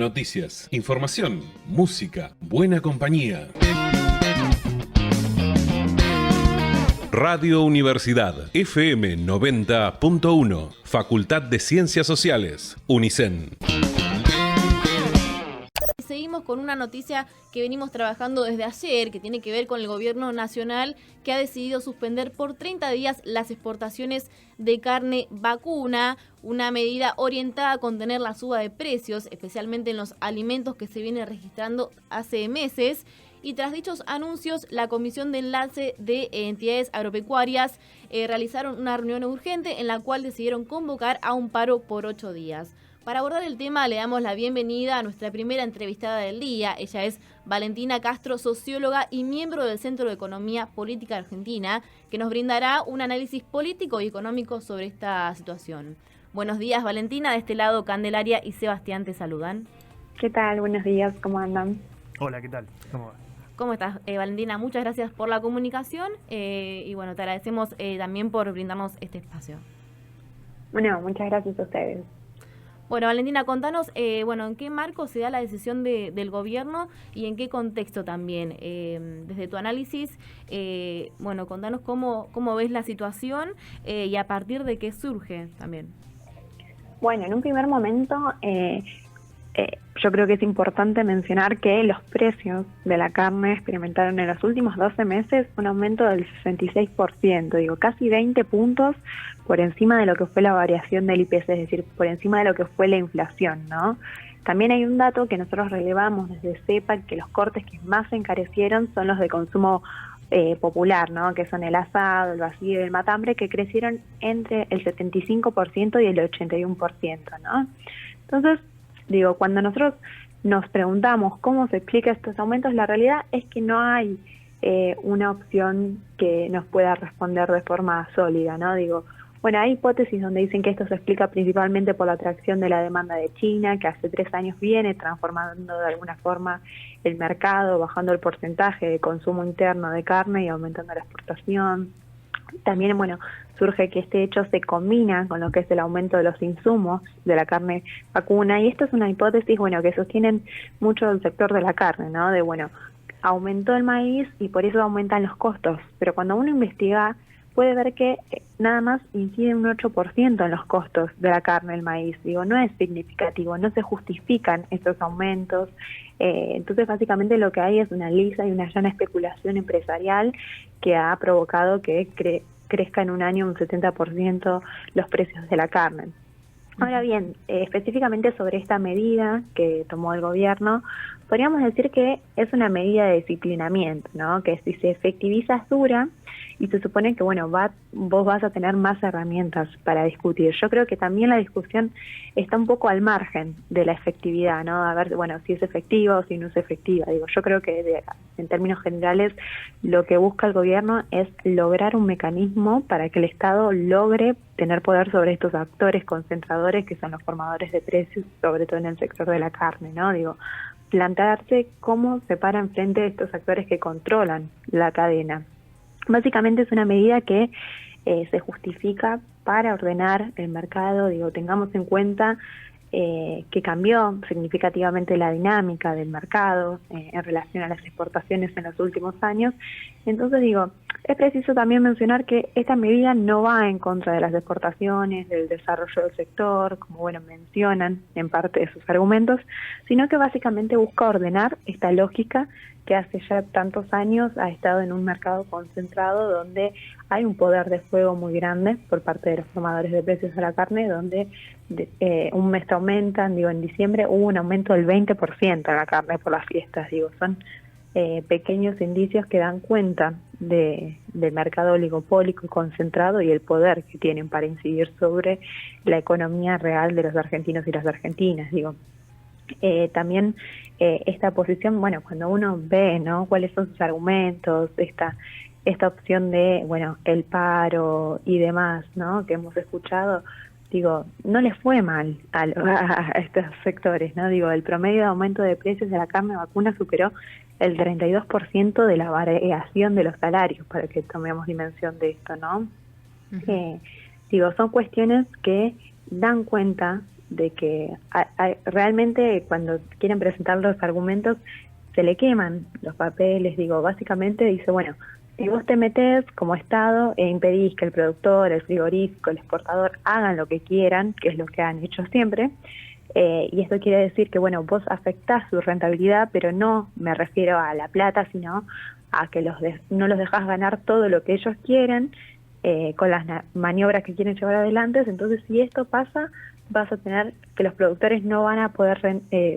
noticias, información, música, buena compañía. Radio Universidad, FM 90.1, Facultad de Ciencias Sociales, UNICEN. Seguimos con una noticia que venimos trabajando desde ayer, que tiene que ver con el gobierno nacional, que ha decidido suspender por 30 días las exportaciones de carne vacuna, una medida orientada a contener la suba de precios, especialmente en los alimentos que se viene registrando hace meses. Y tras dichos anuncios, la Comisión de Enlace de Entidades Agropecuarias realizaron una reunión urgente en la cual decidieron convocar a un paro por 8 días. Para abordar el tema, le damos la bienvenida a nuestra primera entrevistada del día. Ella es Valentina Castro, socióloga y miembro del Centro de Economía Política Argentina, que nos brindará un análisis político y económico sobre esta situación. Buenos días, Valentina. De este lado, Candelaria y Sebastián te saludan. ¿Qué tal? Buenos días, ¿cómo andan? Hola, ¿qué tal? ¿Cómo va? ¿Cómo estás, Valentina? Muchas gracias por la comunicación y bueno, te agradecemos también por brindarnos este espacio. Bueno, muchas gracias a ustedes. Bueno, Valentina, contanos, ¿en qué marco se da la decisión del gobierno y en qué contexto también? Desde tu análisis, contanos cómo ves la situación y a partir de qué surge también. Bueno, en un primer momento, yo creo que es importante mencionar que los precios de la carne experimentaron en los últimos 12 meses un aumento del 66%, casi 20 puntos por encima de lo que fue la variación del IPC, es decir, por encima de lo que fue la inflación, ¿no? También hay un dato que nosotros relevamos desde CEPA, que los cortes que más se encarecieron son los de consumo popular, ¿no? Que son el asado, el vacío y el matambre, que crecieron entre el 75% y el 81%, ¿no? Entonces, cuando nosotros nos preguntamos cómo se explica estos aumentos, la realidad es que no hay una opción que nos pueda responder de forma sólida, ¿no? Hay hipótesis donde dicen que esto se explica principalmente por la atracción de la demanda de China, que hace 3 años viene transformando de alguna forma el mercado, bajando el porcentaje de consumo interno de carne y aumentando la exportación. También, surge que este hecho se combina con lo que es el aumento de los insumos de la carne vacuna, y esto es una hipótesis, que sostienen mucho el sector de la carne, ¿no? Aumentó el maíz y por eso aumentan los costos, pero cuando uno investiga puede ver que nada más incide un 8% en los costos de la carne el maíz. No es significativo, no se justifican estos aumentos. Entonces, básicamente lo que hay es una lisa y una llana especulación empresarial que ha provocado que crezca en un año un 70% los precios de la carne. Ahora bien, específicamente sobre esta medida que tomó el gobierno, podríamos decir que es una medida de disciplinamiento, ¿no? Que si se efectiviza es dura y se supone que, vos vas a tener más herramientas para discutir. Yo creo que también la discusión está un poco al margen de la efectividad, ¿no? A ver, si es efectiva o si no es efectiva. Yo creo que en términos generales lo que busca el gobierno es lograr un mecanismo para que el Estado logre tener poder sobre estos actores concentradores que son los formadores de precios, sobre todo en el sector de la carne, ¿no? Plantearse cómo se paran frente a estos actores que controlan la cadena. Básicamente es una medida que se justifica para ordenar el mercado. Tengamos en cuenta que cambió significativamente la dinámica del mercado en relación a las exportaciones en los últimos años. Entonces es preciso también mencionar que esta medida no va en contra de las exportaciones, del desarrollo del sector, como mencionan en parte de sus argumentos, sino que básicamente busca ordenar esta lógica que hace ya tantos años ha estado en un mercado concentrado donde hay un poder de fuego muy grande por parte de los formadores de precios de la carne, donde un mes te aumentan, en diciembre hubo un aumento del 20% en la carne por las fiestas, son pequeños indicios que dan cuenta del mercado oligopólico concentrado y el poder que tienen para incidir sobre la economía real de los argentinos y las argentinas, también esta posición, cuando uno ve, ¿no?, cuáles son sus argumentos, esta opción de, el paro y demás, ¿no?, que hemos escuchado, no les fue mal a estos sectores, ¿no? El promedio de aumento de precios de la carne vacuna superó el 32% de la variación de los salarios, para que tomemos dimensión de esto, ¿no? Son cuestiones que dan cuenta de que realmente cuando quieren presentar los argumentos se le queman los papeles. Digo, básicamente dice, bueno, si vos te metés como Estado e impedís que el productor, el frigorífico, el exportador hagan lo que quieran, que es lo que han hecho siempre, y esto quiere decir que, bueno, vos afectás su rentabilidad, pero no me refiero a la plata, sino a que no los dejás ganar todo lo que ellos quieren, con las maniobras que quieren llevar adelante. Entonces, si esto pasa, vas a tener que los productores no van a poder,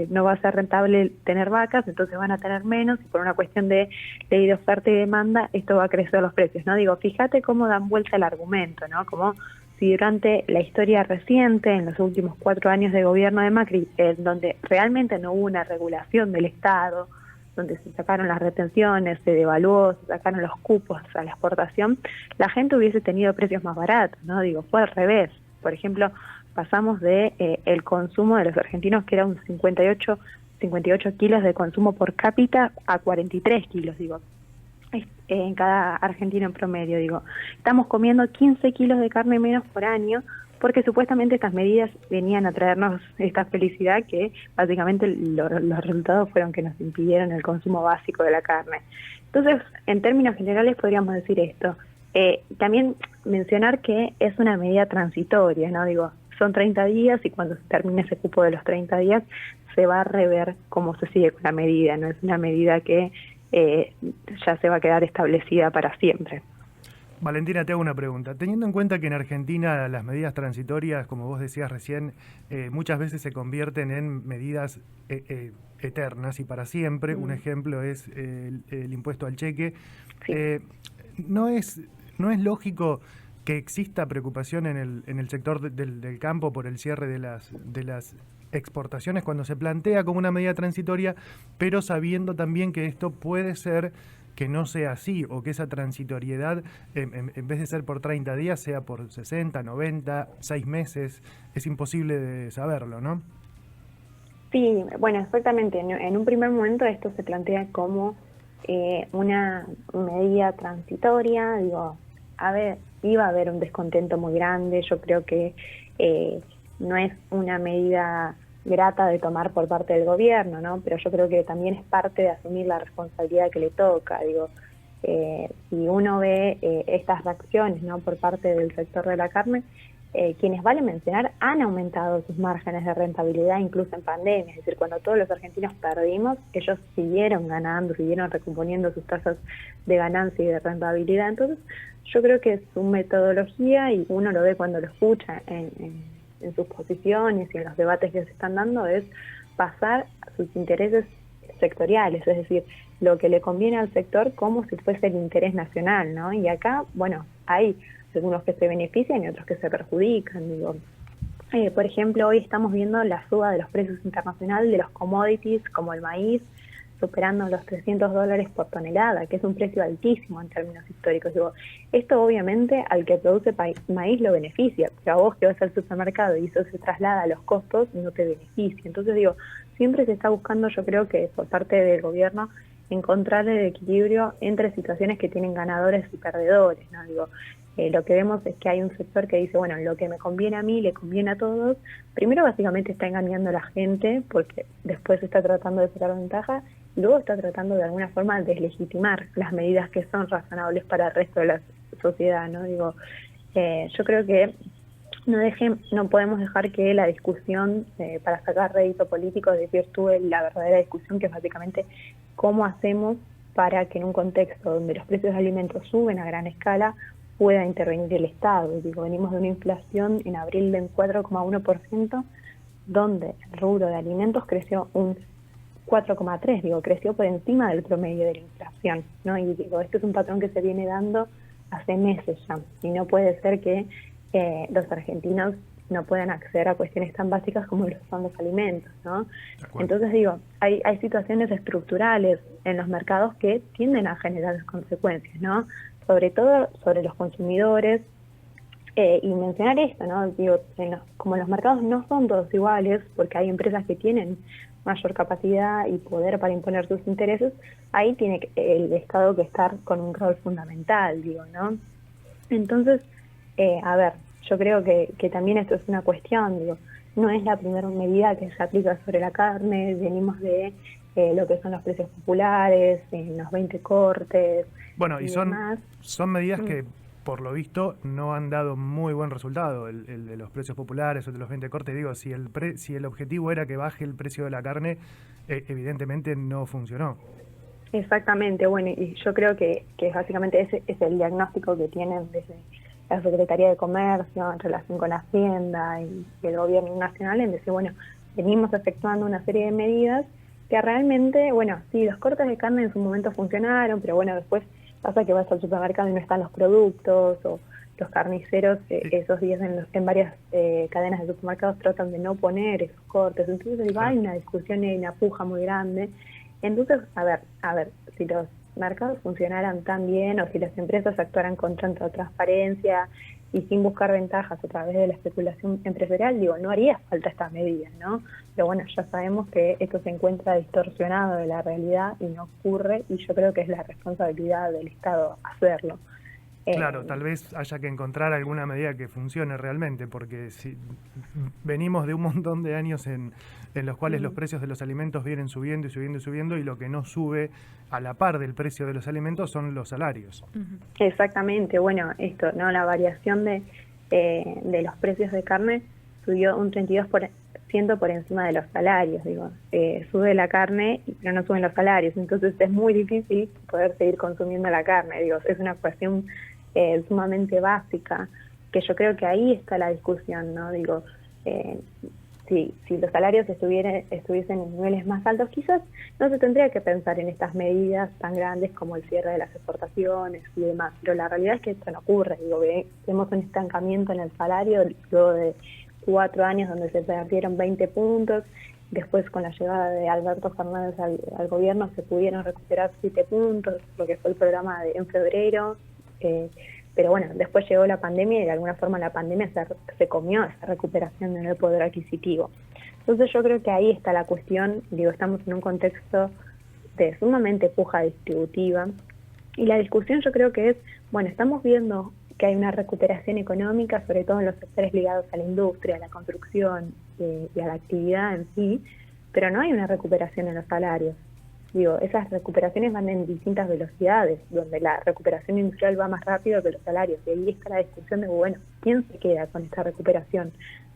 no va a ser rentable tener vacas, entonces van a tener menos, y por una cuestión de ley de oferta y demanda, esto va a crecer los precios, ¿no? Digo, fíjate cómo dan vuelta el argumento, ¿no? Como si durante la historia reciente, en los últimos 4 años de gobierno de Macri, donde realmente no hubo una regulación del Estado, donde se sacaron las retenciones, se devaluó, se sacaron los cupos a la exportación, la gente hubiese tenido precios más baratos, ¿no? Digo, fue al revés. Por ejemplo, pasamos de el consumo de los argentinos, que era un 58 kilos de consumo por cápita, a 43 kilos, digo, en cada argentino en promedio, digo. Estamos comiendo 15 kilos de carne menos por año, porque supuestamente estas medidas venían a traernos esta felicidad, que básicamente los resultados fueron que nos impidieron el consumo básico de la carne. Entonces, en términos generales podríamos decir esto. También mencionar que es una medida transitoria, ¿no? Digo, son 30 días y cuando se termine ese cupo de los 30 días se va a rever cómo se sigue con la medida, no es una medida que ya se va a quedar establecida para siempre. Valentina, te hago una pregunta. Teniendo en cuenta que en Argentina las medidas transitorias, como vos decías recién, muchas veces se convierten en medidas eternas y para siempre, un ejemplo es el impuesto al cheque, Sí. ¿No es lógico que exista preocupación en el sector del campo por el cierre de las exportaciones cuando se plantea como una medida transitoria, pero sabiendo también que esto puede ser que no sea así, o que esa transitoriedad, en vez de ser por 30 días, sea por 60, 90, 6 meses? Es imposible de saberlo, ¿no? Sí, bueno, exactamente. En un primer momento esto se plantea como una medida transitoria. Digo, iba a haber un descontento muy grande. Yo creo que no es una medida grata de tomar por parte del gobierno, ¿no? Pero yo creo que también es parte de asumir la responsabilidad que le toca. Digo, si uno ve estas reacciones, ¿no?, por parte del sector de la carne, quienes vale mencionar han aumentado sus márgenes de rentabilidad incluso en pandemia. Es decir, cuando todos los argentinos perdimos, ellos siguieron ganando, siguieron recomponiendo sus tasas de ganancia y de rentabilidad. Entonces, yo creo que su metodología, y uno lo ve cuando lo escucha en sus posiciones y en los debates que se están dando, es pasar sus intereses sectoriales, es decir, lo que le conviene al sector como si fuese el interés nacional, ¿no? Y acá, bueno, hay algunos que se benefician y otros que se perjudican. Digo, por ejemplo, hoy estamos viendo la suba de los precios internacionales de los commodities como el maíz, superando los $300 por tonelada, que es un precio altísimo en términos históricos. Digo, esto obviamente al que produce maíz lo beneficia, pero a vos que vas al supermercado y eso se traslada a los costos, no te beneficia. Entonces digo, siempre se está buscando, yo creo que por parte del gobierno, encontrar el equilibrio entre situaciones que tienen ganadores y perdedores, ¿no? Digo, lo que vemos es que hay un sector que dice, bueno, lo que me conviene a mí le conviene a todos. Primero, básicamente está engañando a la gente porque después está tratando de sacar ventaja, y luego está tratando de alguna forma de deslegitimar las medidas que son razonables para el resto de la sociedad, ¿no? Digo, yo creo que no podemos dejar que la discusión para sacar rédito político desvirtúe la verdadera discusión, que es básicamente cómo hacemos para que en un contexto donde los precios de alimentos suben a gran escala pueda intervenir el Estado. Digo, venimos de una inflación en abril del 4,1%, donde el rubro de alimentos creció un 4,3%, digo, creció por encima del promedio de la inflación, ¿no? Y digo, este es un patrón que se viene dando hace meses ya, y no puede ser que los argentinos no puedan acceder a cuestiones tan básicas como son los alimentos, ¿no? Entonces digo, hay situaciones estructurales en los mercados que tienden a generar consecuencias, ¿no? Sobre todo sobre los consumidores, y mencionar esto, ¿no? Digo, como los mercados no son todos iguales, porque hay empresas que tienen mayor capacidad y poder para imponer sus intereses, ahí tiene el Estado que estar con un rol fundamental, digo, ¿no? Entonces, a ver, yo creo que también esto es una cuestión, digo, no es la primera medida que se aplica sobre la carne, venimos de lo que son los precios populares, los 20 cortes. Bueno, y son medidas Mm. que, por lo visto, no han dado muy buen resultado, el de los precios populares o de los 20 cortes. Digo, si el objetivo era que baje el precio de la carne, evidentemente no funcionó. Exactamente, bueno, y yo creo que básicamente ese es el diagnóstico que tienen desde la Secretaría de Comercio en relación con la Hacienda y el Gobierno Nacional, en decir, bueno, venimos efectuando una serie de medidas que realmente, bueno, sí, los cortes de carne en su momento funcionaron, pero bueno, después pasa que vas al supermercado y no están los productos, o los carniceros esos días en varias cadenas de supermercados tratan de no poner esos cortes, entonces digo, hay una discusión y una puja muy grande. Entonces, a ver, si los mercados funcionaran tan bien o si las empresas actuaran con tanta transparencia y sin buscar ventajas a través de la especulación empresarial, digo, no haría falta estas medidas, ¿no? Pero bueno, ya sabemos que esto se encuentra distorsionado de la realidad y no ocurre, y yo creo que es la responsabilidad del Estado hacerlo. Claro, tal vez haya que encontrar alguna medida que funcione realmente, porque si venimos de un montón de años en los cuales los precios de los alimentos vienen subiendo y subiendo y subiendo, y lo que no sube a la par del precio de los alimentos son los salarios. Exactamente, bueno, esto, ¿no? La variación de los precios de carne subió un 32% por encima de los salarios, digo, sube la carne, pero no suben los salarios, entonces es muy difícil poder seguir consumiendo la carne, digo, es una cuestión sumamente básica, que yo creo que ahí está la discusión, ¿no? Digo, si los salarios estuviesen en niveles más altos, quizás no se tendría que pensar en estas medidas tan grandes como el cierre de las exportaciones y demás, pero la realidad es que esto no ocurre, digo, vemos un estancamiento en el salario luego de 4 años donde se perdieron 20 puntos, después con la llegada de Alberto Fernández al gobierno se pudieron recuperar 7 puntos, lo que fue el programa en febrero, pero bueno, después llegó la pandemia y de alguna forma la pandemia se comió esa recuperación en el poder adquisitivo. Entonces yo creo que ahí está la cuestión, digo, estamos en un contexto de sumamente puja distributiva y la discusión yo creo que es, bueno, estamos viendo que hay una recuperación económica, sobre todo en los sectores ligados a la industria, a la construcción y a la actividad en sí, pero no hay una recuperación en los salarios. Digo, esas recuperaciones van en distintas velocidades, donde la recuperación industrial va más rápido que los salarios, y ahí está la discusión de, bueno, ¿quién se queda con esta recuperación?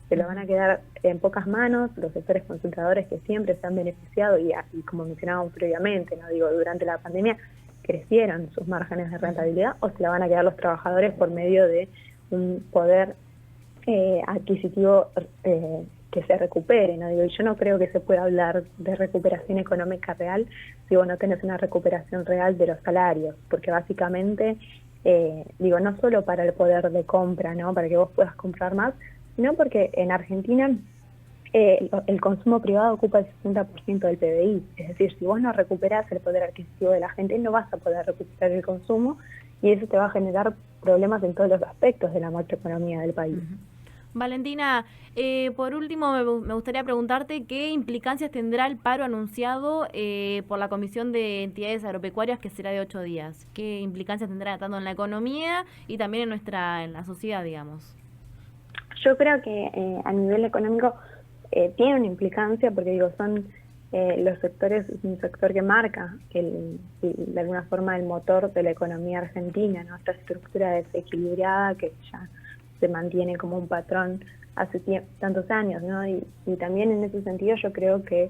Se lo van a quedar en pocas manos los sectores concentradores que siempre se han beneficiado y como mencionábamos previamente, no digo, durante la pandemia crecieron sus márgenes de rentabilidad, o se la van a quedar los trabajadores por medio de un poder adquisitivo que se recupere, ¿no? Digo, yo no creo que se pueda hablar de recuperación económica real si vos no tenés una recuperación real de los salarios, porque básicamente, digo, no solo para el poder de compra, ¿no? Para que vos puedas comprar más, sino porque en Argentina el consumo privado ocupa el 60% del PBI, es decir, si vos no recuperás el poder adquisitivo de la gente, no vas a poder recuperar el consumo y eso te va a generar problemas en todos los aspectos de la macroeconomía del país. Valentina, por último me gustaría preguntarte qué implicancias tendrá el paro anunciado por la Comisión de Entidades Agropecuarias, que será de 8 días. ¿Qué implicancias tendrá tanto en la economía y también en la sociedad, digamos? Yo creo que a nivel económico tiene una implicancia porque digo, son los sectores, es un sector que marca de alguna forma el motor de la economía argentina, ¿no? Esta estructura desequilibrada que ya se mantiene como un patrón hace tantos años, ¿no? Y también en ese sentido yo creo que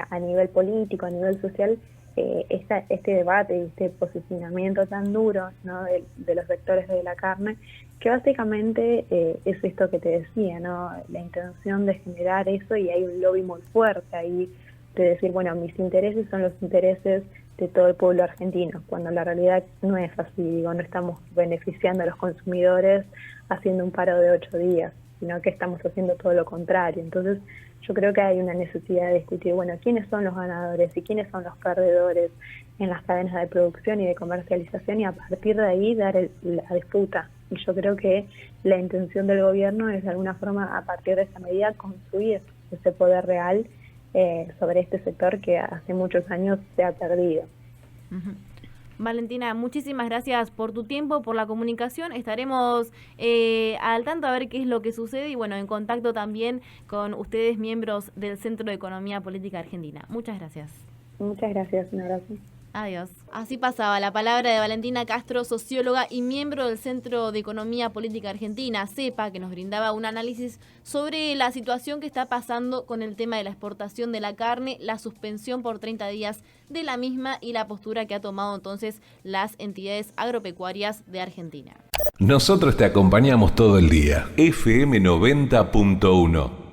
a nivel político, a nivel social, este debate y este posicionamiento tan duro, ¿no? de los sectores de la carne, que básicamente es esto que te decía, ¿no? La intención de generar eso, y hay un lobby muy fuerte ahí de decir, bueno, mis intereses son los intereses de todo el pueblo argentino, cuando la realidad no es así, digo, no estamos beneficiando a los consumidores haciendo un paro de 8 días, sino que estamos haciendo todo lo contrario. Entonces yo creo que hay una necesidad de discutir, bueno, quiénes son los ganadores y quiénes son los perdedores en las cadenas de producción y de comercialización, y a partir de ahí dar la disputa. Y yo creo que la intención del gobierno es de alguna forma, a partir de esa medida, construir ese poder real sobre este sector que hace muchos años se ha perdido. Valentina, muchísimas gracias por tu tiempo, por la comunicación. Estaremos al tanto a ver qué es lo que sucede y bueno, en contacto también con ustedes, miembros del Centro de Economía Política Argentina. Muchas gracias. Muchas gracias, un abrazo. Adiós. Así pasaba la palabra de Valentina Castro, socióloga y miembro del Centro de Economía Política Argentina, CEPA, que nos brindaba un análisis sobre la situación que está pasando con el tema de la exportación de la carne, la suspensión por 30 días de la misma y la postura que ha tomado entonces las entidades agropecuarias de Argentina. Nosotros te acompañamos todo el día. FM 90.1